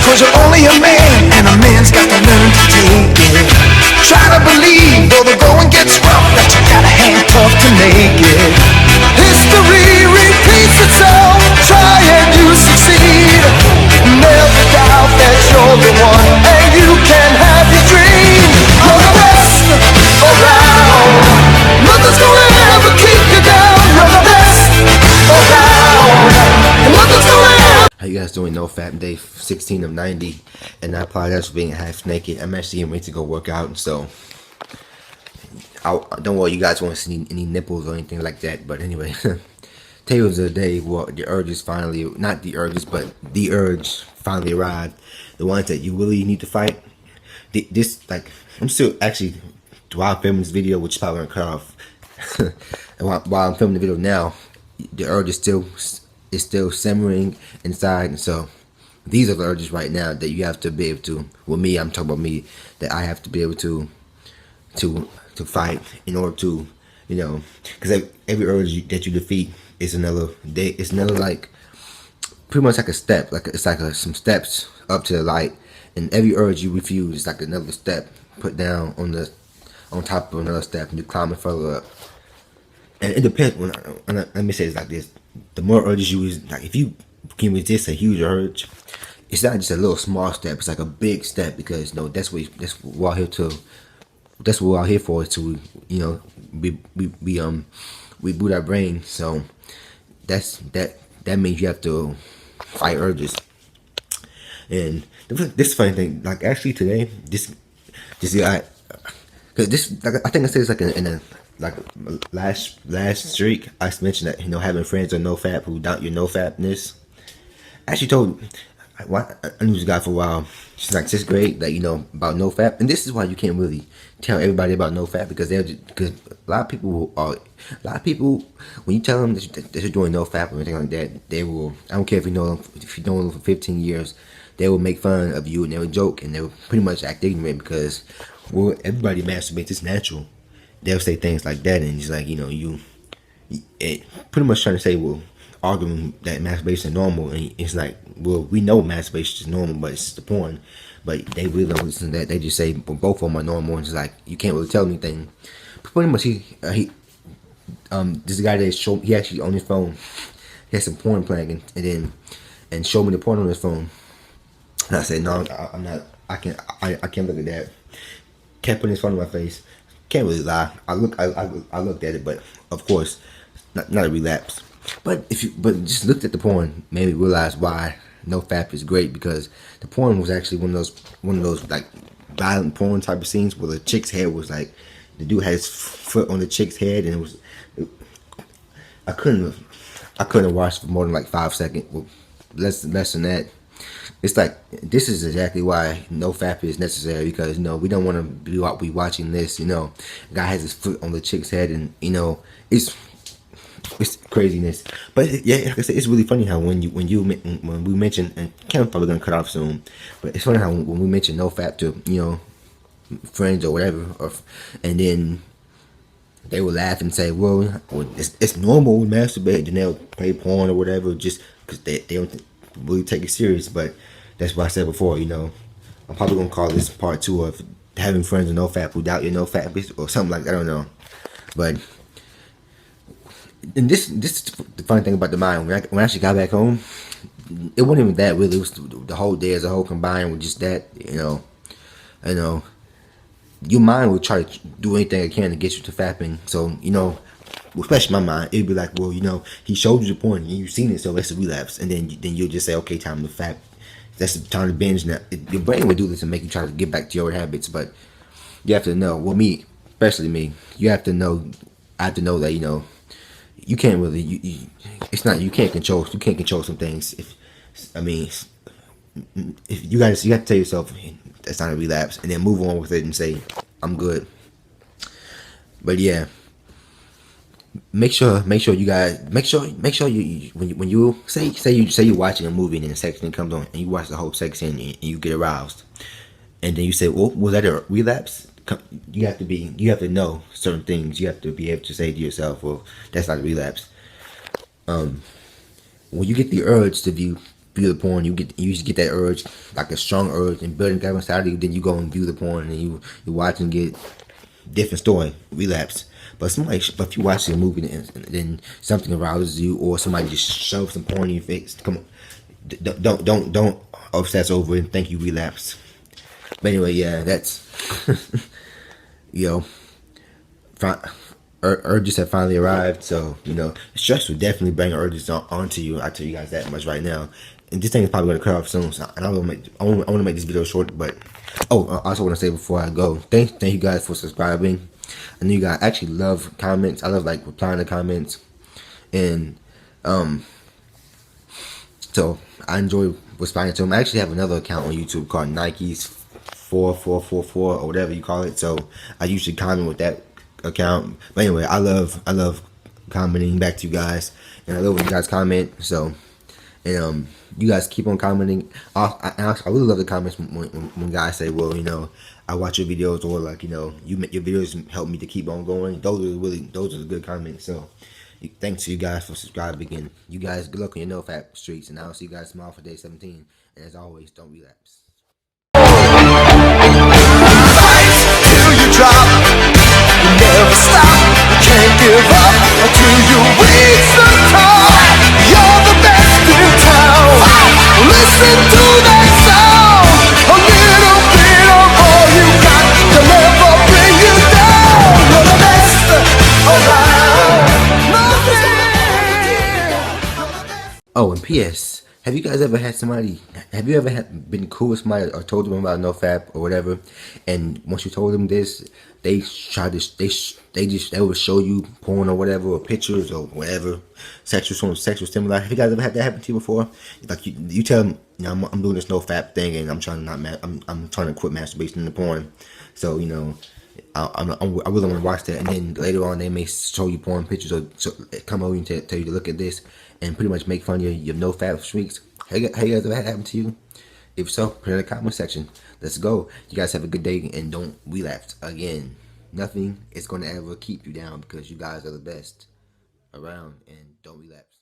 'cause you're only a man, and a man's got to learn to take it. Try to believe, though the going gets rough, that you got a hand tough to make it. History repeats itself, try and you succeed. Never doubt that you're the one, and you can have your dream. You're the best around, nothing's gonna ever keep you down. You're the best around, and nothing's gonna ever. How you guys doing? NoFap day 16 of 90, and I apologize for being half naked. I'm actually getting ready to go work out, so don't worry, you guys won't see any nipples or anything like that. But anyway, today was the day where the urges finally, not the urges, but the urge finally arrived. The ones that you really need to fight. This, like, I'm still actually, while I'm filming this video, which is probably gonna cut off, and while I'm filming the video now, the urge is still simmering inside, and so these are the urges right now that you have to be able to, well, me, I'm talking about me, that I have to be able to fight in order to, you know, because every urge that you defeat is another day, it's another, like, pretty much like a step, like it's like some steps up to the light, and every urge you refuse is like another step put down on top of another step, and you're climbing further up. And it depends. Let me say it like this: the more urges you use, like if you can resist a huge urge, it's not just a little small step; it's like a big step, because you know that's what we're out here to. That's what we're out here for, is to, you know, we boot our brain. So that means you have to fight urges. And this funny thing, like actually today, this guy, cause this, like, I think I said this like in a like last streak, I mentioned that, you know, having friends on NoFap who doubt your NoFapness. I actually told, I knew this guy for a while. She's like 6th grade, like, you know, about NoFap, and this is why you can't really tell everybody about NoFap, because because a lot of people when you tell them that they're doing NoFap or anything like that, they will. I don't care if you know them for 15 years, they will make fun of you and they will joke and they will pretty much act ignorant because, well, everybody masturbates. It's natural. They'll say things like that, and it's like, you know, pretty much trying to say, well, arguing that masturbation is normal, and it's like, well, we know masturbation is normal, but it's the porn. But they really don't listen to that. They just say, well, both of them are normal, and it's like, you can't really tell anything. But pretty much, this guy that showed, he actually on his phone, he had some porn playing, and showed me the porn on his phone. And I said, no, I'm not. I can't look at that. Kept putting his phone in my face. Can't really lie. I looked at it, but of course, not a relapse. But but just looked at the porn, made me realize why NoFap is great, because the porn was actually one of those like violent porn type of scenes where the chick's head was like, the dude had his foot on the chick's head, and I couldn't have watched for more than like 5 seconds. Well, less than that. It's like, this is exactly why NoFap is necessary, because, you know, we don't want to be watching this, you know, guy has his foot on the chick's head, and, you know, it's craziness. But yeah, like I said, it's really funny how when we mention, and Kevin's probably gonna cut off soon, but it's funny how when we mention NoFap to, you know, friends or whatever, and then they will laugh and say, well it's normal to masturbate, and they'll play porn or whatever, just because they don't really take it serious. But that's what I said before, you know, I'm probably gonna call this part 2 of having friends with NoFap who doubt your NoFap, or something like that. I don't know. But and this is the funny thing about the mind. When I actually got back home, it wasn't even that really. It was the whole day as a whole combined with just that, you know, your mind will try to do anything it can to get you to fapping. So, you know, especially my mind, it'd be like, well, you know, he showed you the porn and you've seen it, so it's a relapse, and then you'll just say, okay, time to fap. That's the time to binge. Now, your brain would do this and make you try to get back to your habits, but you have to know. Well, me, especially me, you have to know. I have to know that, you know, you can't really. It's not. You can't control some things. If you have to tell yourself that's not a relapse, and then move on with it and say, I'm good. But yeah, make sure you guys when you say you're watching a movie and then a sex scene comes on and you watch the whole sex scene and you get aroused, and then you say, well, was that a relapse? You have to know certain things. You have to be able to say to yourself, well, that's not a relapse. When you get the urge to view view the porn, you usually get that urge, like a strong urge, and building up inside of you. Then you go and view the porn, and you watch and get different story, relapse. But if you watch a movie and then something arouses you, or somebody just shoves some porn in your face, come on, don't obsess over it and think you relapse. But anyway, yeah, that's you know, urges have finally arrived. So stress will definitely bring urges onto you. I tell you guys that much right now. And this thing is probably gonna cut off soon. So I want to make this video short, but I also want to say before I go, thank you guys for subscribing. I know you guys actually love comments. I love like replying to comments, and so I enjoy responding to them. I actually have another account on YouTube called Nike's 4444 or whatever you call it. So I usually comment with that account. But anyway, I love commenting back to you guys, and I love when you guys comment. So, and you guys keep on commenting. I really love the comments when guys say, well, I watch your videos, or like, your videos help me to keep on going. Those are the good comments. So thanks to you guys for subscribing, and you guys, good luck on your NoFap streaks, and I'll see you guys tomorrow for day 17. And as always, don't relapse. Till you drop, you never stop, you can't give up until you reach the top. You're the best in town. Listen to that sound. A little bit of all you got to never bring you down. You're the best around. Oh, and P.S. Have you guys ever had somebody? Have you ever been cool with somebody or told them about NoFap or whatever? And once you told them this, they would show you porn or whatever, or pictures or whatever, sexual stimuli. Have you guys ever had that happen to you before? Like you tell them, I'm doing this NoFap thing, and I'm trying to quit masturbation and the porn. So I really want to watch that, and then later on they may show you porn pictures, or come over and tell you to look at this, and pretty much make fun of your NoFap streaks. Have you guys ever had that happen to you? If so, put it in the comment section. Let's go. You guys have a good day, and don't relapse again. Nothing is going to ever keep you down, because you guys are the best around, and don't relapse.